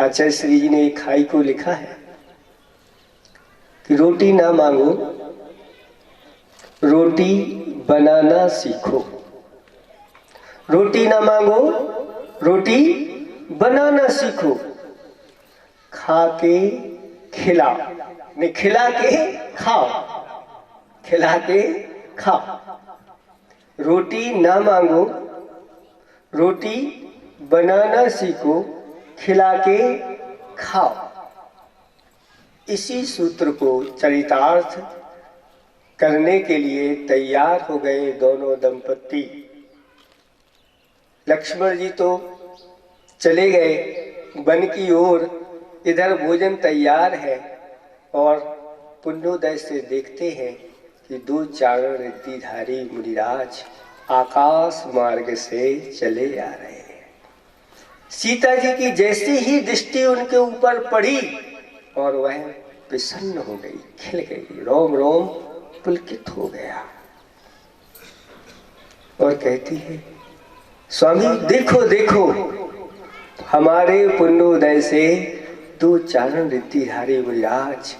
आचार्य श्री जी ने एक खाई को लिखा है कि रोटी ना मांगो, रोटी बनाना सीखो। रोटी ना मांगो, रोटी बनाना सीखो। खा के खिलाओ, नहीं खिला के खाओ, खिला के खाओ। रोटी ना मांगो, रोटी बनाना सीखो, खिला के खाओ। इसी सूत्र को चरितार्थ करने के लिए तैयार हो गए दोनों दंपति। लक्ष्मण जी तो चले गए वन की ओर, इधर भोजन तैयार है और पुण्योदय से देखते हैं कि दो चारण रिद्धिधारी मुनिराज आकाश मार्ग से चले आ रहे हैं। सीता जी की जैसी ही दृष्टि उनके ऊपर पड़ी और वह प्रसन्न हो गई, खिल गई, रोम रोम पुलकित हो गया और कहती है, स्वामी देखो देखो, हमारे पुण्योदय से दो चारण रिद्धिधारी मुनिराज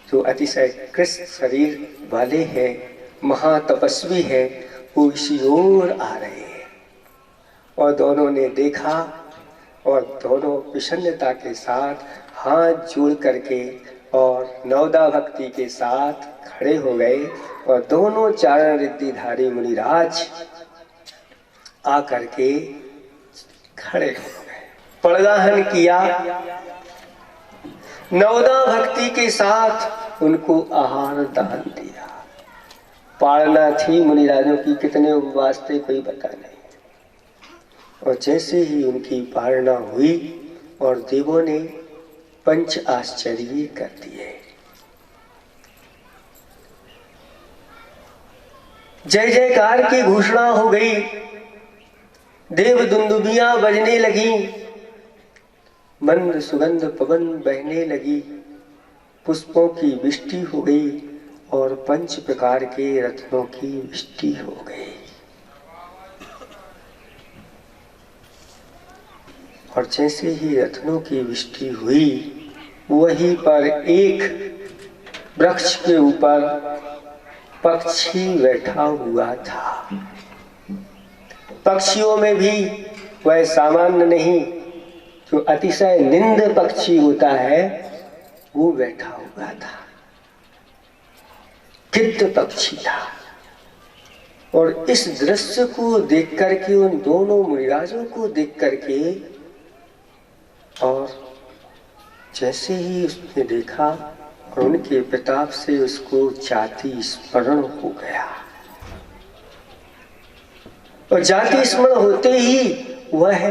जो अतिशय कृष्ण शरीर वाले हैं, महातपस्वी हैं, वो इसी ओर आ रहे हैं। और दोनों ने देखा और दोनों प्रसन्नता के साथ हाथ जोड़ करके और नवदा भक्ति के साथ खड़े हो गए और दोनों चारण रिद्धिधारी मुनिराज आकर के खड़े हो गए, पड़गाहन किया, नवदा भक्ति के साथ उनको आहार दान दिया। पालना थी मुनिराजों की, कितने उपवास थे कोई पता नहीं। और जैसे ही उनकी पालना हुई और देवों ने पंच आश्चर्य कर दिए। जय जयकार की घोषणा हो गई, देव दुंदुबियां बजने लगी, मंद सुगंध पवन बहने लगी, पुष्पों की वृष्टि हो गई और पंच प्रकार के रत्नों की वृष्टि हो गई। और जैसे ही रत्नों की वृष्टि हुई, वहीं पर एक वृक्ष के ऊपर पक्षी बैठा हुआ था। पक्षियों में भी वह सामान्य नहीं, जो अतिशय निंद पक्षी होता है, वो बैठा हुआ था। गिद्ध पक्षी था। और इस दृश्य को देख करके, उन दोनों मुनिराजों को देख करके, और जैसे ही उसने देखा और उनके प्रताप से उसको जाति स्मरण हो गया। और जाति स्मरण होते ही वह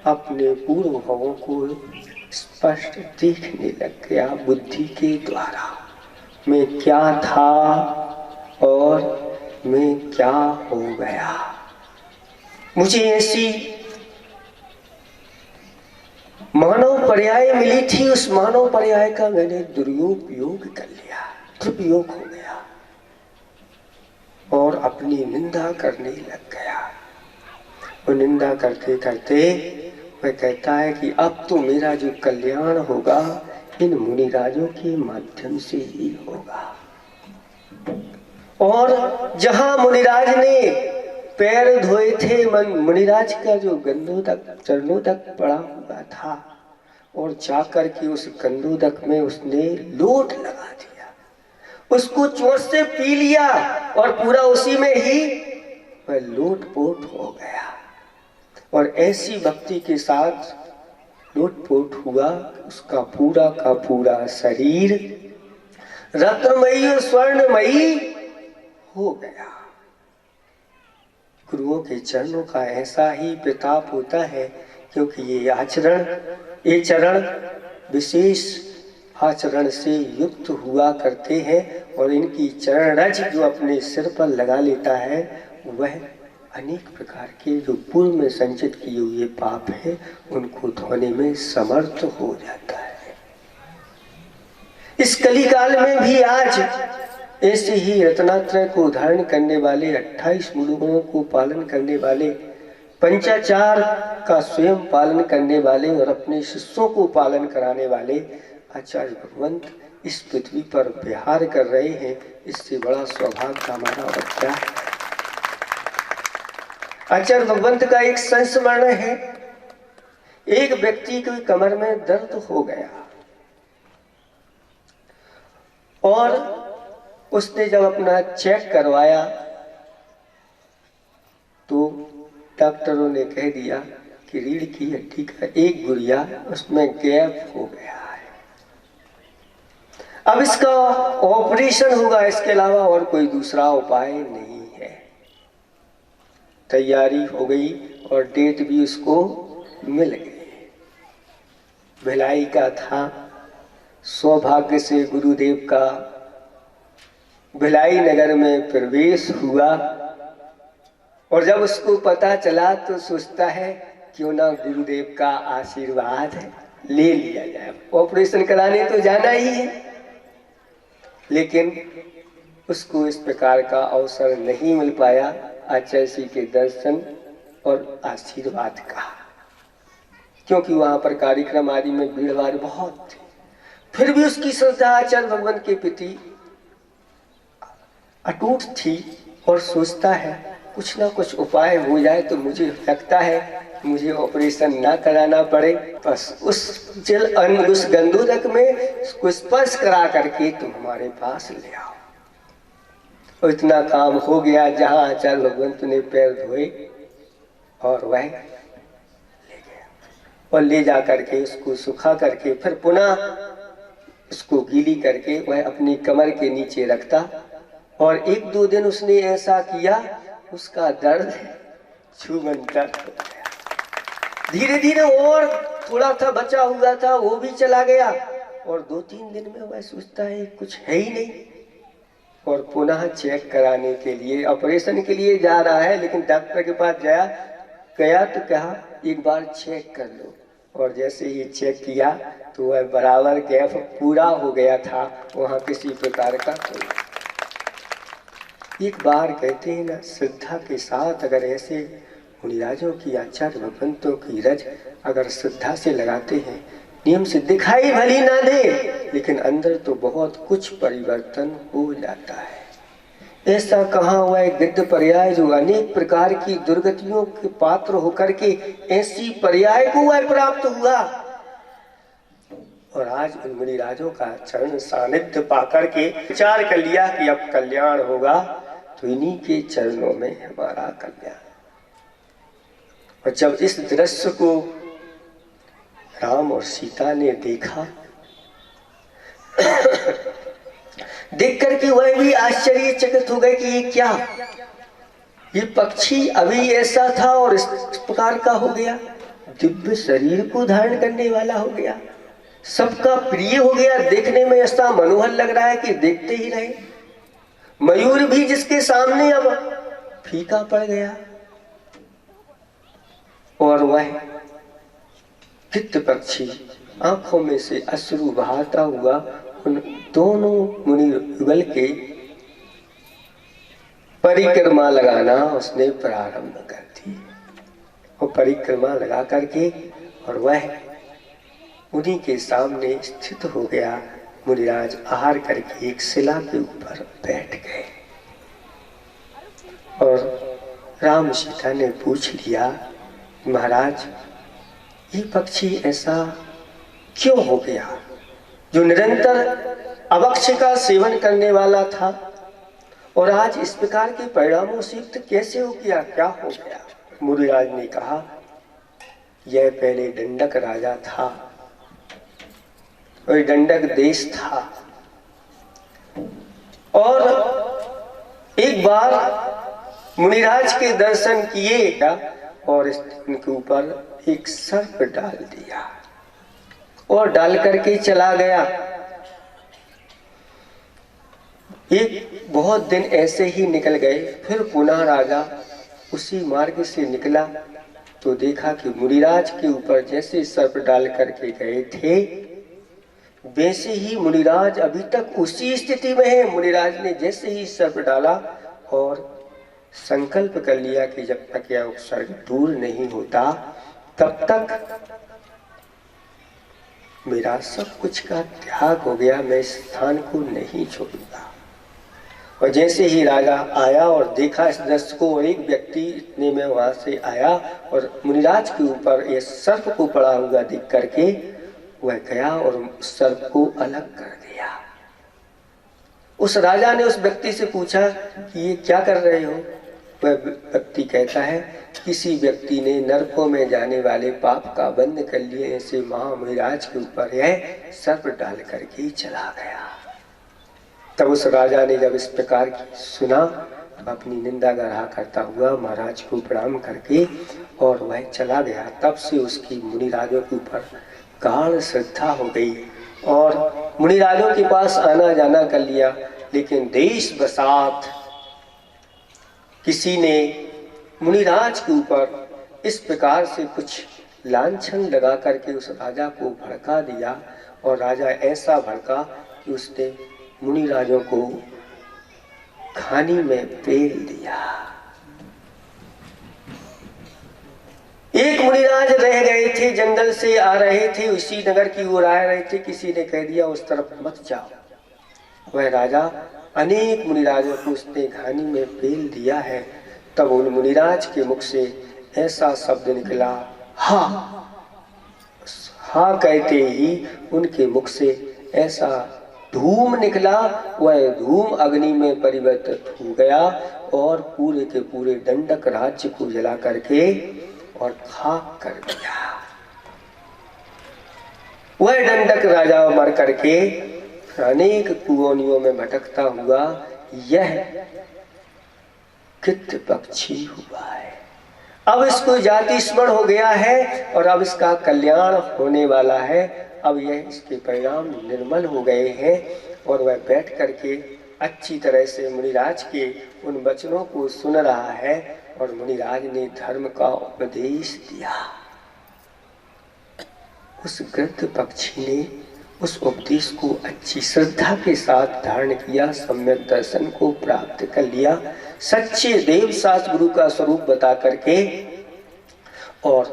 अपने पूर्व भावों को स्पष्ट देखने लग गया बुद्धि के द्वारा। मैं क्या था और मैं क्या हो गया। मुझे ऐसी मानव पर्याय मिली थी, उस मानव पर्याय का मैंने दुरुपयोग कर लिया, दुरुपयोग हो गया और अपनी निंदा करने लग गया। और निंदा करते करते वह कहता है कि अब तो मेरा जो कल्याण होगा इन मुनिराजों के माध्यम से ही होगा। और जहां मुनिराज ने पैर धोए थे, मुनिराज का जो गंधोदक चरणोदक पड़ा हुआ था, और जाकर के उस गंधोदक में उसने लोट लगा दिया, उसको चोट से पी लिया और पूरा उसी में ही वह लोटपोट हो गया। और ऐसी भक्ति के साथ लोटपोट हुआ, उसका पूरा का पूरा शरीर रत्नमयी और स्वर्णमयी हो गया। गुरुओं के चरणों का ऐसा ही प्रताप होता है, क्योंकि ये चरण विशेष आचरण से युक्त हुआ करते हैं और इनकी चरण रज जो अपने सिर पर लगा लेता है, वह अनेक प्रकार के जो पूर्व में संचित किए हुए पाप है उनको धोने में समर्थ हो जाता है। इस कलिकाल में भी आज ऐसे ही रत्नात्रय को धारण करने वाले 28 मूल गुणों को पालन करने वाले पंचाचार का स्वयं पालन करने वाले और अपने शिष्यों को पालन कराने वाले आचार्य भगवंत इस पृथ्वी पर विहार कर रहे हैं। इससे बड़ा सौभाग्य हमारा और क्या है। आचार्य भगवंत का एक संस्मरण है। एक व्यक्ति की कमर में दर्द हो गया और उसने जब अपना चेक करवाया तो डॉक्टरों ने कह दिया कि रीढ़ की हड्डी का एक गुर्जा उसमें गैप हो गया है, अब इसका ऑपरेशन होगा, इसके अलावा और कोई दूसरा उपाय नहीं है। तैयारी हो गई और डेट भी उसको मिल गई। भिलाई का था। सौभाग्य से गुरुदेव का भिलाई नगर में प्रवेश हुआ और जब उसको पता चला तो सोचता है क्यों ना गुरुदेव का आशीर्वाद ले लिया जाए। ऑपरेशन कराने तो जाना ही है, लेकिन उसको इस प्रकार का अवसर नहीं मिल पाया आचार्य जी के दर्शन और आशीर्वाद का, क्योंकि वहां पर कार्यक्रम आदि में भीड़ भाड़ बहुत थी। फिर भी उसकी श्रद्धा आचार्य भगवान के प्रति अटूट थी और सोचता है कुछ ना कुछ उपाय हो जाए तो मुझे लगता है मुझे ऑपरेशन ना कराना पड़े, बस उस गंधोदक में उसको स्पर्श करा करके तुम हमारे पास ले आओ। और इतना काम हो गया। जहां आचार्य भगवंत ने पैर धोए और वह ले गया और ले जा करके उसको सुखा करके फिर पुनः उसको गीली करके वह अपनी कमर के नीचे रखता और 1-2 दिन उसने ऐसा किया, उसका दर्द छूमंतर हो गया। धीरे धीरे और थोड़ा था बचा हुआ था वो भी चला गया और 2-3 दिन में वह सोचता है कुछ है ही नहीं और पुनः चेक कराने के लिए ऑपरेशन के लिए जा रहा है। लेकिन डॉक्टर के पास गया तो कहा एक बार चेक कर लो, और जैसे ही चेक किया तो वह बराबर गैप पूरा हो गया था, वहां किसी प्रकार का कोई। एक बार कहते हैं ना, श्रद्धा के साथ अगर ऐसे मुनिराजों की आचार्य भगवंतों की रज अगर श्रद्धा से लगाते हैं, नियम से दिखाई भली ना दे लेकिन अंदर तो बहुत कुछ परिवर्तन हो जाता है। ऐसा कहाँ हुआ है गिद्ध पर्याय जो अनेक प्रकार की दुर्गतियों के पात्र होकर के ऐसी पर्याय को वह प्राप्त हुआ। और आज उन मुनिराजों का चरण सानिध्य पाकर के विचार कर लिया कि अब कल्याण होगा तो इन्हीं के चरणों में हमारा कल्याण। और जब इस दृश्य को राम और सीता ने देखा देख करके वह भी आश्चर्यचकित हो गए कि ये क्या, ये पक्षी अभी ऐसा था और इस प्रकार का हो गया, दिव्य शरीर को धारण करने वाला हो गया, सबका प्रिय हो गया, देखने में ऐसा मनोहर लग रहा है कि देखते ही रहे। मयूर भी जिसके सामने अब फीका पड़ गया और वह चित्त पक्षी आंखों में से अश्रु बहाता हुआ उन दोनों मुनि युगल के परिक्रमा लगाना उसने प्रारंभ कर दी। और परिक्रमा लगा करके और वह उन्हीं के सामने स्थित हो गया। मुनिराज आहार करके एक शिला के ऊपर बैठ गए और राम सीता ने पूछ लिया, महाराज ये पक्षी ऐसा क्यों हो गया जो निरंतर अभक्ष्य का सेवन करने वाला था और आज इस प्रकार के परिणामों से युक्त कैसे हो गया, क्या हो गया? मुनिराज ने कहा, यह पहले दंडक राजा था और दंडक देश था और एक बार मुनिराज के दर्शन किए और इनके ऊपर एक सर्प डाल दिया और डाल करके चला गया। एक बहुत दिन ऐसे ही निकल गए, फिर पुनः राजा उसी मार्ग से निकला तो देखा कि मुनिराज के ऊपर जैसे सर्प डाल करके गए थे वैसे ही मुनिराज अभी तक उसी स्थिति में है। मुनिराज ने जैसे ही सर्प डाला और संकल्प कर लिया कि जब तक यह उपसर्ग दूर नहीं होता तब तक मेरा सब कुछ का त्याग हो गया, मैं इस स्थान को नहीं छोड़ूंगा। और जैसे ही राजा आया और देखा इस दृश्य को, और एक व्यक्ति इतने में वहां से आया और मुनिराज के ऊपर ये सर्प को पड़ा हुआ देख करके वह गया और सर्प को अलग कर दिया। उस राजा ने उस व्यक्ति से पूछा कि ये क्या कर रहे हो? वह व्यक्ति कहता है, किसी व्यक्ति ने नरकों में जाने वाले पाप का बंद कर लिए, ऐसे महामुनिराज के ऊपर यह सर्प डाल करके चला गया। तब उस राजा ने जब इस प्रकार की सुना तो अपनी निंदा गढ़ा करता हुआ महाराज को प्रणाम करके और वह चला गया। तब से उसकी मुनिराजों के ऊपर गाढ़ श्रद्धा हो गई और मुनिराजों के पास आना जाना कर लिया। लेकिन देश बसात किसी ने मुनिराज के ऊपर इस प्रकार से कुछ लांछन लगा करके उस राजा को भड़का दिया और राजा ऐसा भड़का कि उसने मुनिराजों को खानी में पेल दिया। एक मुनिराज रह गए थे, जंगल से आ रहे थे, उसी नगर की ओर आ रहे थे, किसी ने कह दिया उस तरफ मत जाओ। वह राजा अनेक मुनिराजों को उसने घानी में पेल दिया है। तब उन मुनिराज के मुख से ऐसा शब्द निकला, हा। हा कहते ही उनके मुख से ऐसा धूम निकला, वह धूम अग्नि में परिवर्तित हो गया और पूरे के पूरे दंडक राज्य को जला करके और खाक कर दिया। वह दंडक राजा मर करके अनेक कुओनियों में भटकता हुआ यह गिद्ध पक्षी हुआ है। अब इसको जाति स्मरण हो गया है और अब इसका कल्याण होने वाला है। अब यह इसके परिणाम निर्मल हो गए हैं और वह बैठ करके अच्छी तरह से मुनिराज के उन वचनों को सुन रहा है और मुनिराज ने धर्म का उपदेश दिया। उस गिद्ध पक्षी ने उस उपदेश को अच्छी श्रद्धा के साथ धारण किया, सम्यक दर्शन को प्राप्त कर लिया, सच्चे देव शास्त्र गुरु का स्वरूप बता करके और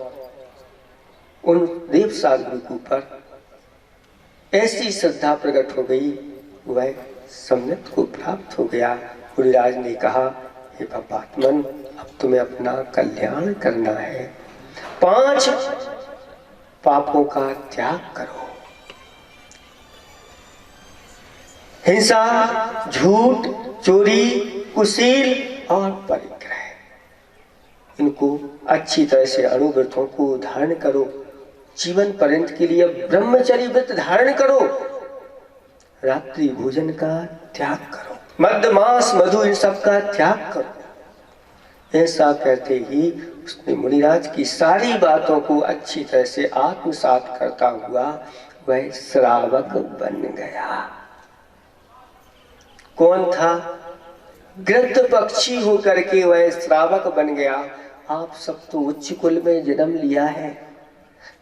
उन देव शास्त्र गुरु के ऊपर ऐसी श्रद्धा प्रकट हो गई, वह सम्यक को प्राप्त हो गया। मुनिराज ने कहा, हे पापात्मन, अब तुम्हें अपना कल्याण करना है, 5 पापों का त्याग करो। हिंसा, झूठ, चोरी, कुशील और परिग्रह, इनको अच्छी तरह से अणुव्रतों को धारण करो। जीवन पर्यंत के लिए ब्रह्मचर्य व्रत धारण करो। रात्रि भोजन का त्याग करो, मद्य मांस मधु इन सब का त्याग करो। ऐसा कहते ही उसने मुनिराज की सारी बातों को अच्छी तरह से आत्मसात करता हुआ वह श्रावक बन गया। कौन था? गिद्ध पक्षी होकर के वह श्रावक बन गया। आप सब तो उच्च कुल में जन्म लिया है,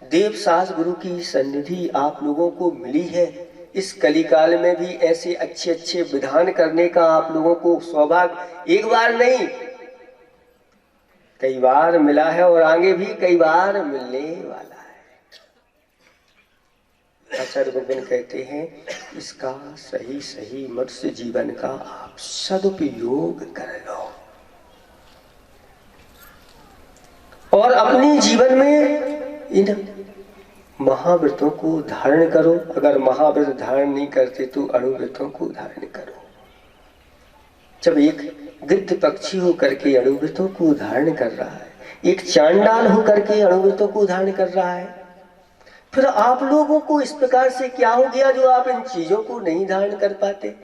देव शास्त्र गुरु की सन्निधि आप लोगों को मिली है। इस कलिकाल में भी ऐसे अच्छे अच्छे विधान करने का आप लोगों को सौभाग्य एक बार नहीं कई बार मिला है और आगे भी कई बार मिलने वाला है। आचार्य गोविंद कहते हैं, इसका सही सही मनुष्य जीवन का आप सदुपयोग कर लो और अपने जीवन में इन महाव्रतों को धारण करो। अगर महाव्रत धारण नहीं करते तो अणुव्रतों को धारण करो। जब एक गिद्ध पक्षी होकर के अणुव्रतों को धारण कर रहा है, एक चांडाल होकर के अणुव्रतों को धारण कर रहा है, फिर आप लोगों को इस प्रकार से क्या हो गया जो आप इन चीजों को नहीं धारण कर पाते?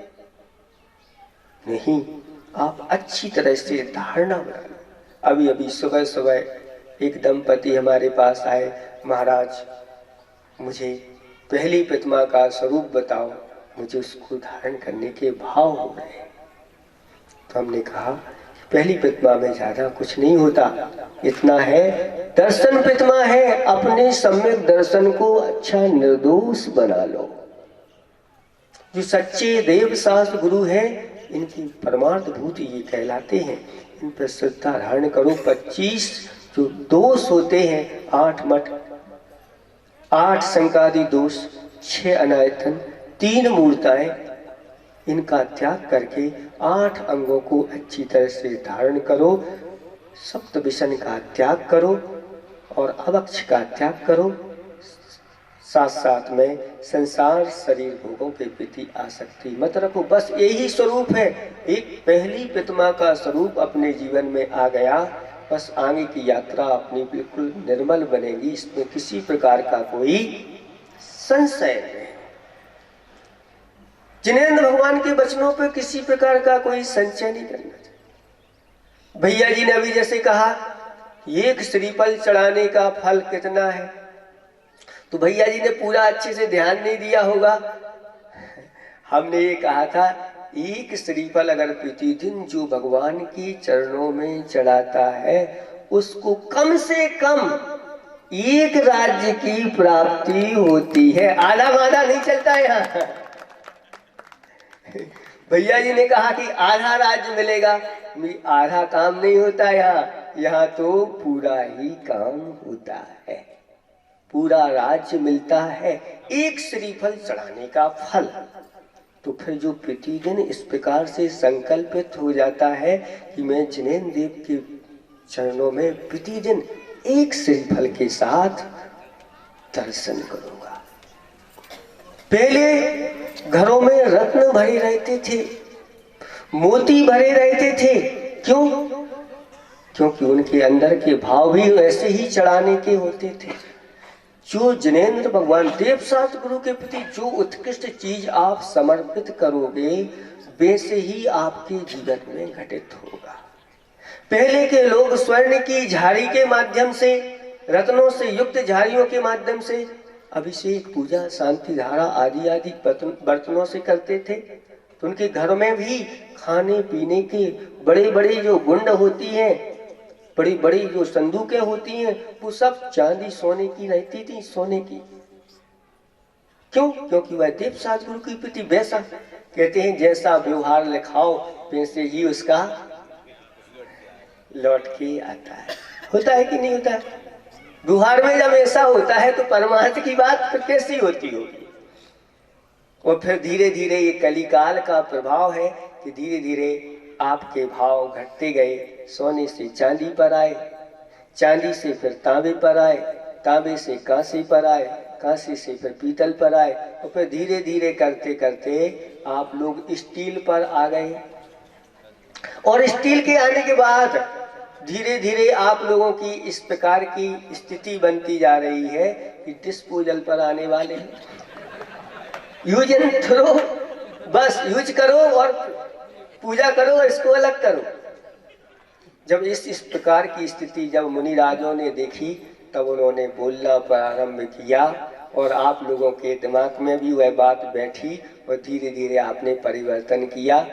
नहीं, आप अच्छी तरह से धारणा बना लो। अभी अभी सुबह सुबह एक दंपति हमारे पास आए, महाराज मुझे पहली प्रतिमा का स्वरूप बताओ, मुझे उसको धारण करने के भाव हो रहे हैं। तो हमने कहा पहली प्रतिमा में ज्यादा कुछ नहीं होता, इतना है दर्शन प्रतिमा है, अपने सम्यक दर्शन को अच्छा निर्दोष बना लो। जो सच्चे देव शास्त्र गुरु हैं इनकी परमार्थ भूत ये कहलाते हैं। इन पर श्रद्धा धारण करो। 25 जो दोष होते हैं, 8 मठ, 8 संकादि दोष, 6 अनायतन, 3 मूर्ताएं, इनका त्याग करके 8 अंगों को अच्छी तरह से धारण करो। सप्त विषण का त्याग करो और अवक्ष का त्याग करो। साथ साथ में संसार शरीर भोगों के प्रति आसक्ति मत रखो। बस यही स्वरूप है। एक पहली प्रतिमा का स्वरूप अपने जीवन में आ गया, बस आगे की यात्रा अपनी बिल्कुल निर्मल बनेगी। इसमें किसी प्रकार का कोई संशय नहीं। जिनेंद्र भगवान के वचनों पर किसी प्रकार का कोई संशय नहीं करना चाहिए। भैया जी ने अभी जैसे कहा, एक श्रीफल चढ़ाने का फल कितना है, तो भैया जी ने पूरा अच्छे से ध्यान नहीं दिया होगा। हमने ये कहा था, एक श्रीफल अगर प्रतिदिन जो भगवान के चरणों में चढ़ाता है, उसको कम से कम 1 राज्य की प्राप्ति होती है। आधा माधा नहीं चलता यहाँ। भैया जी ने कहा कि आधा राज्य मिलेगा, आधा काम नहीं होता यहाँ, यहाँ तो पूरा ही काम होता है, पूरा राज्य मिलता है। एक श्रीफल चढ़ाने का फल। तो फिर जो प्रतिदिन इस प्रकार से संकल्पित हो जाता है कि मैं जिनेंद्र देव के चरणों में प्रतिदिन एक श्रीफल के साथ दर्शन करूंगा। पहले घरों में रत्न भरे रहते थे, मोती भरे रहते थे। क्यों? क्योंकि उनके अंदर के भाव भी वैसे ही चढ़ाने के होते थे। जो जिनेंद्र भगवान देवसात गुरु के प्रति जो उत्कृष्ट चीज आप समर्पित करोगे, वैसे ही आपके जीवन में घटित होगा। पहले के लोग स्वर्ण की झाड़ी के माध्यम से, रत्नों से युक्त झाड़ियों के माध्यम से अभिषेक, पूजा, शांति धारा आदि आदि बर्तनों से करते थे। तो उनके घर में भी खाने पीने के बड़े बड़े जो गुंड होती हैं, बड़ी बड़ी जो संदूकें होती हैं, वो सब चांदी सोने की रहती थी, सोने की। क्यों? क्योंकि वह देवसात गुरु के प्रति वैसा, कहते हैं जैसा व्यवहार लिखाओ वैसे ही उसका लौट के आता है। होता है कि नहीं होता है? व्यवहार में जब ऐसा होता है तो परमार्थ की बात फिर कैसी होती होगी। और फिर धीरे धीरे ये कलिकाल का प्रभाव है कि धीरे धीरे आपके भाव घटते गए। सोने से चांदी पर आए, चांदी से फिर तांबे पर आए, तांबे से कांसे पर आए, कांसे से फिर पीतल पर आए, और फिर धीरे धीरे करते करते आप लोग स्टील पर आ गए। और स्टील के आने के बाद धीरे धीरे आप लोगों की इस प्रकार की स्थिति बनती जा रही है कि डिस्पोजल पर आने वाले हैं। यूज एंड थ्रो, बस यूज करो और पूजा करो और इसको अलग करो। जब इस प्रकार की स्थिति जब मुनि राजों ने देखी, तब उन्होंने बोलना प्रारंभ किया और आप लोगों के दिमाग में भी वह बात बैठी और धीरे धीरे आपने परिवर्तन किया।